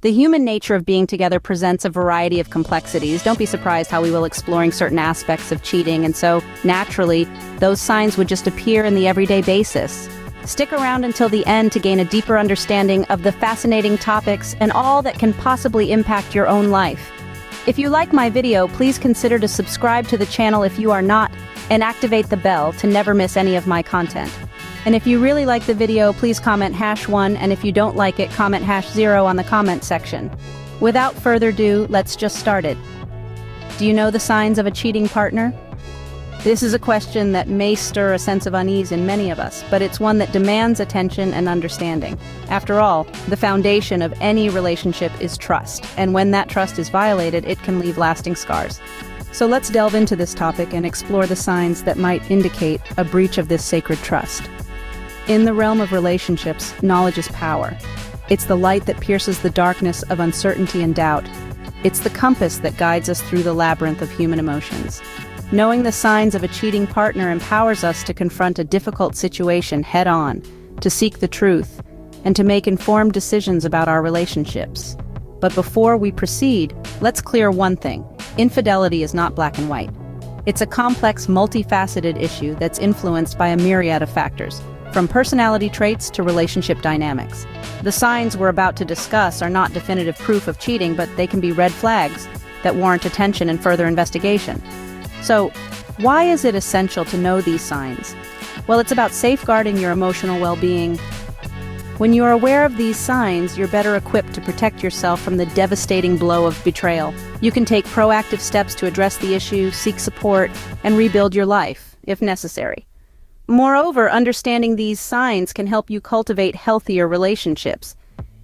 The human nature of being together presents a variety of complexities. Don't be surprised how we will exploring certain aspects of cheating, and so, naturally, those signs would just appear in the everyday basis. Stick around until the end to gain a deeper understanding of the fascinating topics and all that can possibly impact your own life. If you like my video, please consider to subscribe to the channel if you are not, and activate the bell to never miss any of my content. And if you really like the video, please comment #1, and if you don't like it, comment #0 on the comment section. Without further ado, let's just start it. Do you know the signs of a cheating partner? This is a question that may stir a sense of unease in many of us, but it's one that demands attention and understanding. After all, the foundation of any relationship is trust, and when that trust is violated, it can leave lasting scars. So let's delve into this topic and explore the signs that might indicate a breach of this sacred trust. In the realm of relationships, knowledge is power. It's the light that pierces the darkness of uncertainty and doubt. It's the compass that guides us through the labyrinth of human emotions. Knowing the signs of a cheating partner empowers us to confront a difficult situation head-on, to seek the truth, and to make informed decisions about our relationships. But before we proceed, let's clear one thing. Infidelity is not black and white. It's a complex, multifaceted issue that's influenced by a myriad of factors, from personality traits to relationship dynamics. The signs we're about to discuss are not definitive proof of cheating, but they can be red flags that warrant attention and further investigation. So, why is it essential to know these signs? Well, it's about safeguarding your emotional well-being. When you're aware of these signs, you're better equipped to protect yourself from the devastating blow of betrayal. You can take proactive steps to address the issue, seek support, and rebuild your life, if necessary. Moreover, understanding these signs can help you cultivate healthier relationships.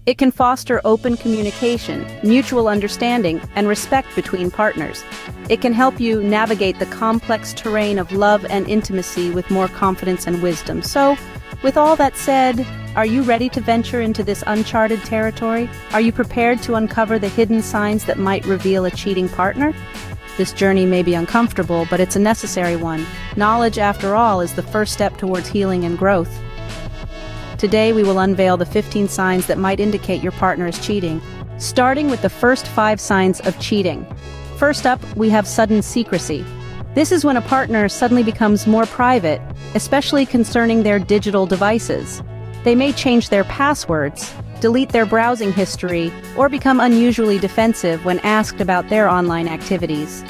It can foster open communication, mutual understanding, and respect between partners. It can help you navigate the complex terrain of love and intimacy with more confidence and wisdom. So, with all that said, are you ready to venture into this uncharted territory? Are you prepared to uncover the hidden signs that might reveal a cheating partner? This journey may be uncomfortable, but it's a necessary one. Knowledge, after all, is the first step towards healing and growth. Today, we will unveil the 15 signs that might indicate your partner is cheating, starting with the first 5 signs of cheating. First up, we have sudden secrecy. This is when a partner suddenly becomes more private, especially concerning their digital devices. They may change their passwords, delete their browsing history, or become unusually defensive when asked about their online activities.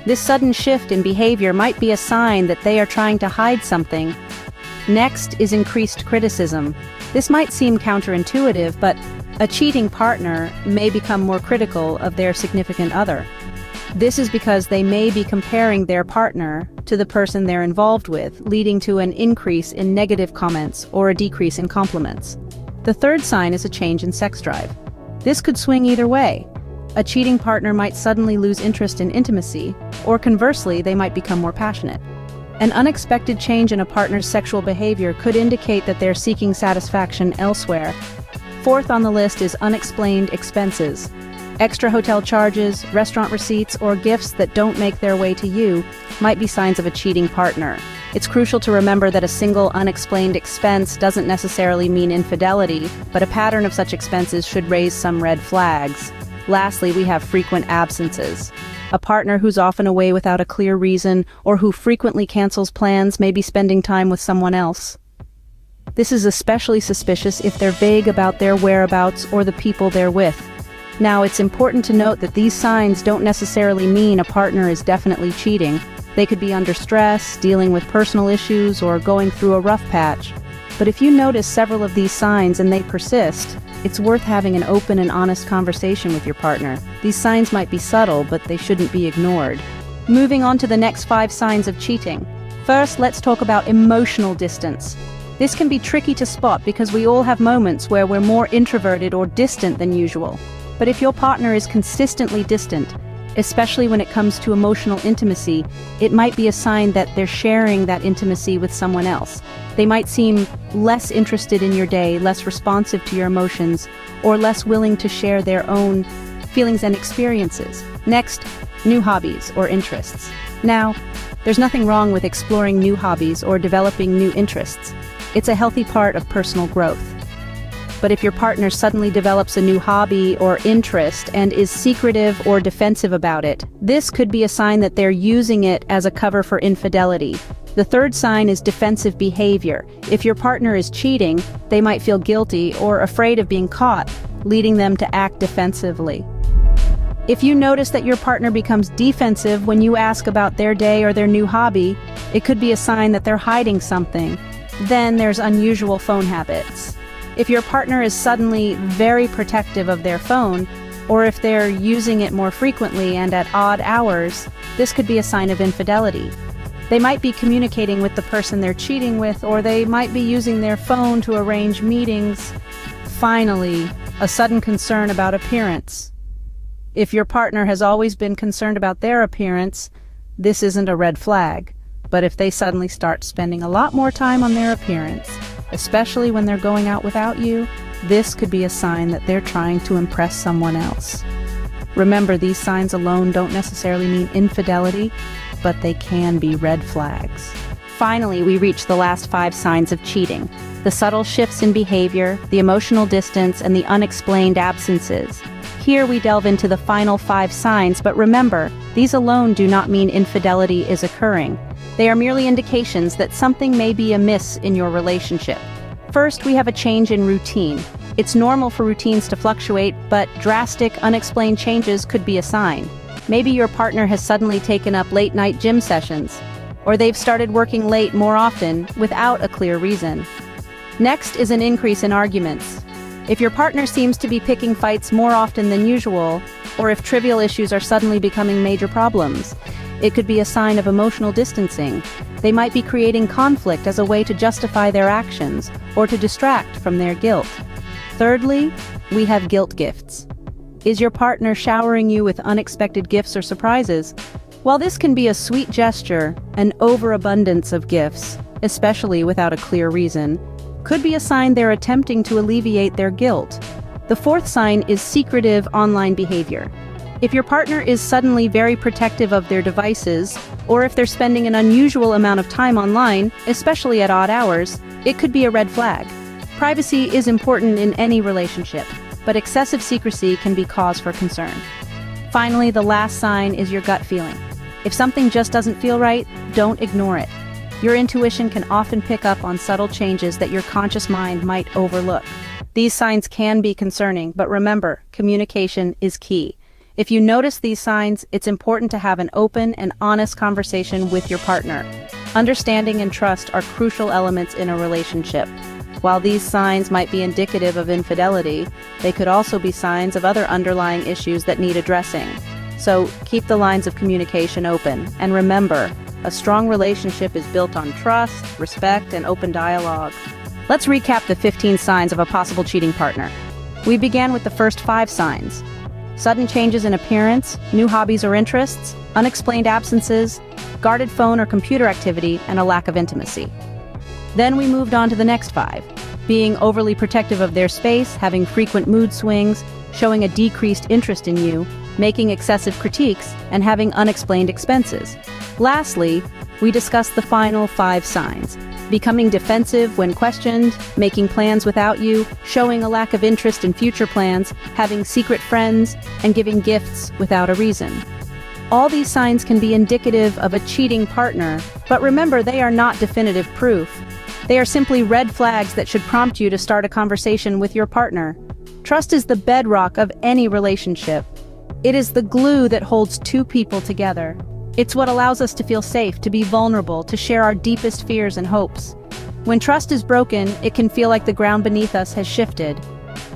This sudden shift in behavior might be a sign that they are trying to hide something. Next is increased criticism. This might seem counterintuitive, but a cheating partner may become more critical of their significant other. This is because they may be comparing their partner to the person they're involved with, leading to an increase in negative comments or a decrease in compliments. The third sign is a change in sex drive. This could swing either way. A cheating partner might suddenly lose interest in intimacy, or conversely, they might become more passionate. An unexpected change in a partner's sexual behavior could indicate that they're seeking satisfaction elsewhere. Fourth on the list is unexplained expenses. Extra hotel charges, restaurant receipts, or gifts that don't make their way to you might be signs of a cheating partner. It's crucial to remember that a single unexplained expense doesn't necessarily mean infidelity, but a pattern of such expenses should raise some red flags. Lastly, we have frequent absences. A partner who's often away without a clear reason, or who frequently cancels plans, may be spending time with someone else. This is especially suspicious if they're vague about their whereabouts or the people they're with. Now, it's important to note that these signs don't necessarily mean a partner is definitely cheating. They could be under stress, dealing with personal issues, or going through a rough patch. But if you notice several of these signs and they persist, it's worth having an open and honest conversation with your partner. These signs might be subtle, but they shouldn't be ignored. Moving on to the next 5 signs of cheating. First, let's talk about emotional distance. This can be tricky to spot because we all have moments where we're more introverted or distant than usual. But if your partner is consistently distant, especially when it comes to emotional intimacy, it might be a sign that they're sharing that intimacy with someone else. They might seem less interested in your day, less responsive to your emotions, or less willing to share their own feelings and experiences. Next, new hobbies or interests. Now, there's nothing wrong with exploring new hobbies or developing new interests. It's a healthy part of personal growth. But if your partner suddenly develops a new hobby or interest and is secretive or defensive about it, this could be a sign that they're using it as a cover for infidelity. The third sign is defensive behavior. If your partner is cheating, they might feel guilty or afraid of being caught, leading them to act defensively. If you notice that your partner becomes defensive when you ask about their day or their new hobby, it could be a sign that they're hiding something. Then there's unusual phone habits. If your partner is suddenly very protective of their phone, or if they're using it more frequently and at odd hours, this could be a sign of infidelity. They might be communicating with the person they're cheating with, or they might be using their phone to arrange meetings. Finally, a sudden concern about appearance. If your partner has always been concerned about their appearance, this isn't a red flag. But if they suddenly start spending a lot more time on their appearance, especially when they're going out without you, this could be a sign that they're trying to impress someone else. Remember, these signs alone don't necessarily mean infidelity, but they can be red flags. Finally, we reach the last 5 signs of cheating: the subtle shifts in behavior, the emotional distance, and the unexplained absences. Here we delve into the final 5 signs, but remember, these alone do not mean infidelity is occurring. They are merely indications that something may be amiss in your relationship. First, we have a change in routine. It's normal for routines to fluctuate, but drastic, unexplained changes could be a sign. Maybe your partner has suddenly taken up late-night gym sessions, or they've started working late more often without a clear reason. Next is an increase in arguments. If your partner seems to be picking fights more often than usual, or if trivial issues are suddenly becoming major problems, it could be a sign of emotional distancing. They might be creating conflict as a way to justify their actions or to distract from their guilt. Thirdly, we have guilt gifts. Is your partner showering you with unexpected gifts or surprises? While this can be a sweet gesture, an overabundance of gifts, especially without a clear reason, could be a sign they're attempting to alleviate their guilt. The fourth sign is secretive online behavior. If your partner is suddenly very protective of their devices, or if they're spending an unusual amount of time online, especially at odd hours, it could be a red flag. Privacy is important in any relationship, but excessive secrecy can be cause for concern. Finally, the last sign is your gut feeling. If something just doesn't feel right, don't ignore it. Your intuition can often pick up on subtle changes that your conscious mind might overlook. These signs can be concerning, but remember, communication is key. If you notice these signs, it's important to have an open and honest conversation with your partner. Understanding and trust are crucial elements in a relationship. While these signs might be indicative of infidelity, they could also be signs of other underlying issues that need addressing. So keep the lines of communication open, and remember, a strong relationship is built on trust, respect, and open dialogue. Let's recap the 15 signs of a possible cheating partner. We began with the first 5 signs: sudden changes in appearance, new hobbies or interests, unexplained absences, guarded phone or computer activity, and a lack of intimacy. Then we moved on to the next 5, being overly protective of their space, having frequent mood swings, showing a decreased interest in you, making excessive critiques, and having unexplained expenses. Lastly, we discussed the final 5 signs: becoming defensive when questioned, making plans without you, showing a lack of interest in future plans, having secret friends, and giving gifts without a reason. All these signs can be indicative of a cheating partner, but remember, they are not definitive proof. They are simply red flags that should prompt you to start a conversation with your partner. Trust is the bedrock of any relationship. It is the glue that holds 2 people together. It's what allows us to feel safe, to be vulnerable, to share our deepest fears and hopes. When trust is broken, it can feel like the ground beneath us has shifted.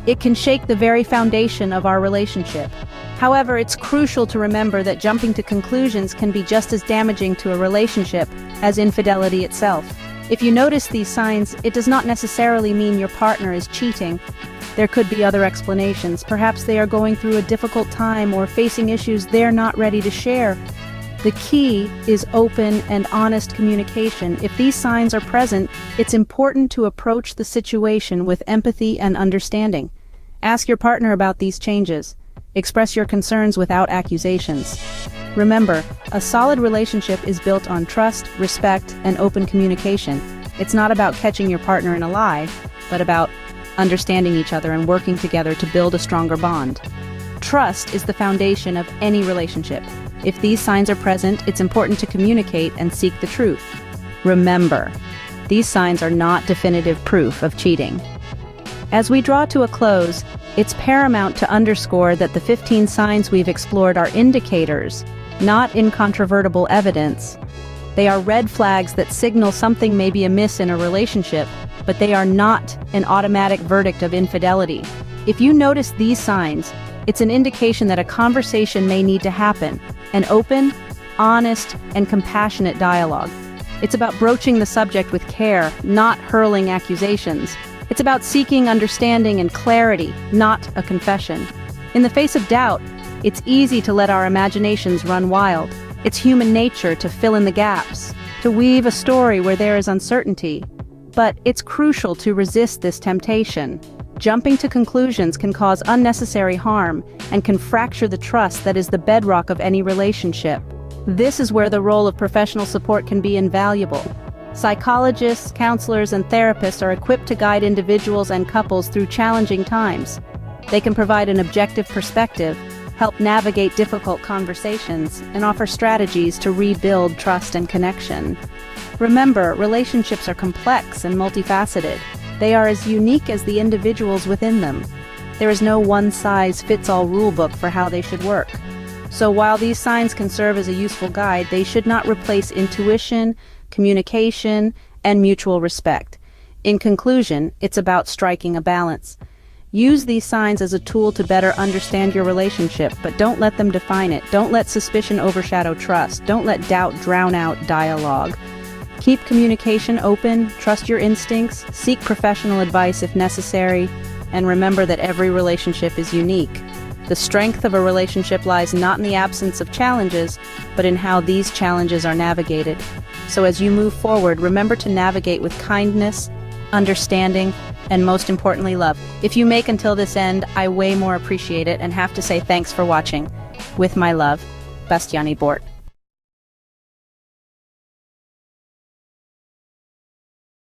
It can shake the very foundation of our relationship. However, it's crucial to remember that jumping to conclusions can be just as damaging to a relationship as infidelity itself. If you notice these signs, it does not necessarily mean your partner is cheating. There could be other explanations. Perhaps they are going through a difficult time or facing issues they're not ready to share. The key is open and honest communication. If these signs are present, it's important to approach the situation with empathy and understanding. Ask your partner about these changes. Express your concerns without accusations. Remember, a solid relationship is built on trust, respect, and open communication. It's not about catching your partner in a lie, but about understanding each other and working together to build a stronger bond. Trust is the foundation of any relationship. If these signs are present, it's important to communicate and seek the truth. Remember, these signs are not definitive proof of cheating. As we draw to a close, it's paramount to underscore that the 15 signs we've explored are indicators, not incontrovertible evidence. They are red flags that signal something may be amiss in a relationship, but they are not an automatic verdict of infidelity. If you notice these signs, it's an indication that a conversation may need to happen, an open, honest, and compassionate dialogue. It's about broaching the subject with care, not hurling accusations. It's about seeking understanding and clarity, not a confession. In the face of doubt, it's easy to let our imaginations run wild. It's human nature to fill in the gaps, to weave a story where there is uncertainty. But it's crucial to resist this temptation. Jumping to conclusions can cause unnecessary harm and can fracture the trust that is the bedrock of any relationship. This is where the role of professional support can be invaluable. Psychologists, counselors, and therapists are equipped to guide individuals and couples through challenging times. They can provide an objective perspective, help navigate difficult conversations, and offer strategies to rebuild trust and connection. Remember, relationships are complex and multifaceted. They are as unique as the individuals within them. There is no one-size-fits-all rulebook for how they should work. So while these signs can serve as a useful guide, they should not replace intuition, communication, and mutual respect. In conclusion, it's about striking a balance. Use these signs as a tool to better understand your relationship, but don't let them define it. Don't let suspicion overshadow trust. Don't let doubt drown out dialogue. Keep communication open, trust your instincts, seek professional advice if necessary, and remember that every relationship is unique. The strength of a relationship lies not in the absence of challenges, but in how these challenges are navigated. So as you move forward, remember to navigate with kindness, understanding, and most importantly, love. If you make until this end, I way more appreciate it and have to say thanks for watching. With my love, Bastiani Bort.